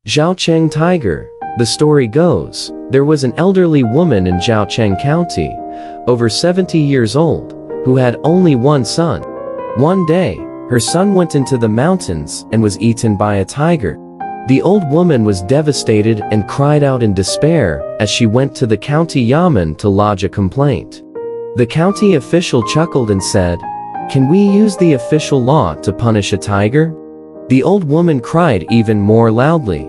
Zhaocheng Tiger. The story goes, there was an elderly woman in Zhaocheng County, over 70 years old, who had only one son. One day, her son went into the mountains and was eaten by a tiger. The old woman was devastated and cried out in despair as she went to the county yamen to lodge a complaint. The county official chuckled and said, "Can we use the official law to punish a tiger?" The old woman cried even more loudly.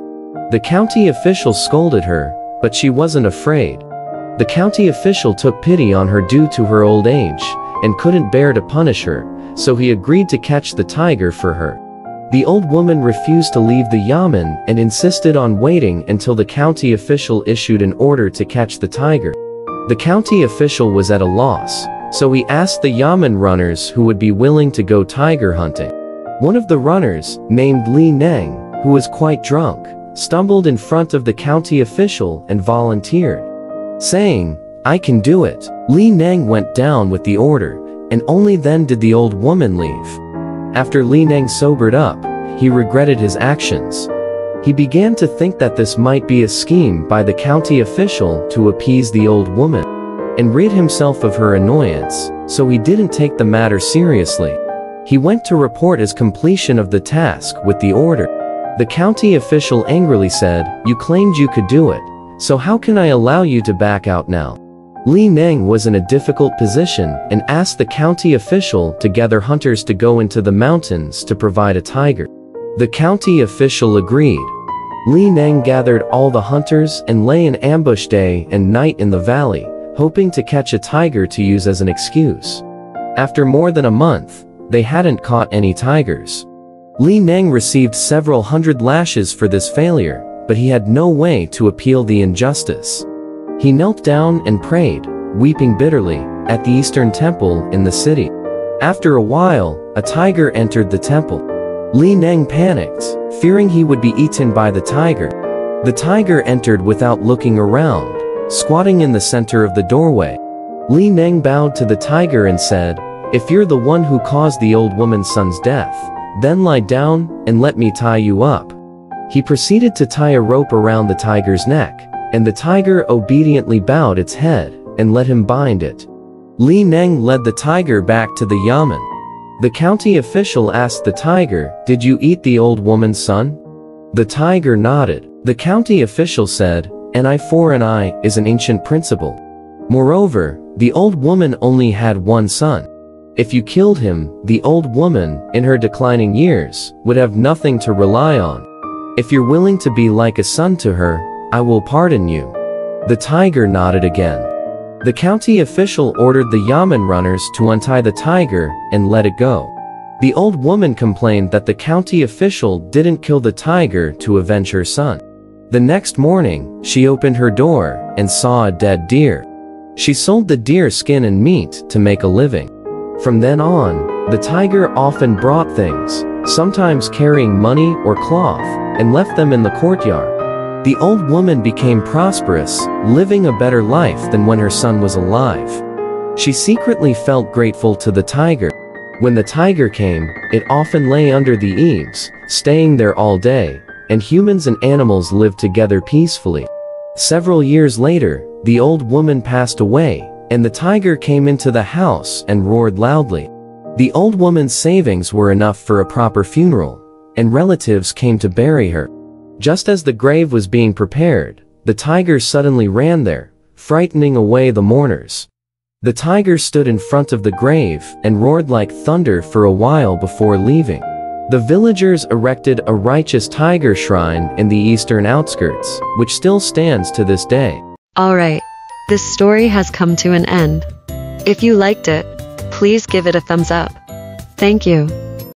The county official scolded her, but she wasn't afraid. The county official took pity on her due to her old age, and couldn't bear to punish her, so he agreed to catch the tiger for her. The old woman refused to leave the yamen and insisted on waiting until the county official issued an order to catch the tiger. The county official was at a loss, so he asked the yamen runners who would be willing to go tiger hunting. One of the runners, named Li Neng, who was quite drunk, stumbled in front of the county official and volunteered, saying, "I can do it." Li Neng went down with the order, and only then did the old woman leave. After Li Neng sobered up, he regretted his actions. He began to think that this might be a scheme by the county official to appease the old woman and rid himself of her annoyance, so he didn't take the matter seriously. He went to report his completion of the task with the order. The county official angrily said, "You claimed you could do it, so how can I allow you to back out now?" Li Neng was in a difficult position and asked the county official to gather hunters to go into the mountains to provide a tiger. The county official agreed. Li Neng gathered all the hunters and lay in ambush day and night in the valley, hoping to catch a tiger to use as an excuse. After more than a month, they hadn't caught any tigers. Li Neng received several hundred lashes for this failure, but he had no way to appeal the injustice. He knelt down and prayed, weeping bitterly, at the Eastern Temple in the city. After a while, a tiger entered the temple. Li Neng panicked, fearing he would be eaten by the tiger. The tiger entered without looking around, squatting in the center of the doorway. Li Neng bowed to the tiger and said, "If you're the one who caused the old woman's son's death, then lie down and let me tie you up." He proceeded to tie a rope around the tiger's neck, and the tiger obediently bowed its head and let him bind it. Li Neng led the tiger back to the yamen. The county official asked the tiger, "Did you eat the old woman's son?" The tiger nodded. The county official said, "An eye for an eye is an ancient principle. Moreover, the old woman only had one son. If you killed him, the old woman, in her declining years, would have nothing to rely on. If you're willing to be like a son to her, I will pardon you." The tiger nodded again. The county official ordered the yamen runners to untie the tiger and let it go. The old woman complained that the county official didn't kill the tiger to avenge her son. The next morning, she opened her door and saw a dead deer. She sold the deer skin and meat to make a living. From then on, the tiger often brought things, sometimes carrying money or cloth, and left them in the courtyard. The old woman became prosperous, living a better life than when her son was alive. She secretly felt grateful to the tiger. When the tiger came, it often lay under the eaves, staying there all day, and humans and animals lived together peacefully. Several years later, the old woman passed away, and the tiger came into the house and roared loudly. The old woman's savings were enough for a proper funeral, and relatives came to bury her. Just as the grave was being prepared, the tiger suddenly ran there, frightening away the mourners. The tiger stood in front of the grave and roared like thunder for a while before leaving. The villagers erected a righteous tiger shrine in the eastern outskirts, which still stands to this day. Alright, this story has come to an end. If you liked it, please give it a thumbs up. Thank you.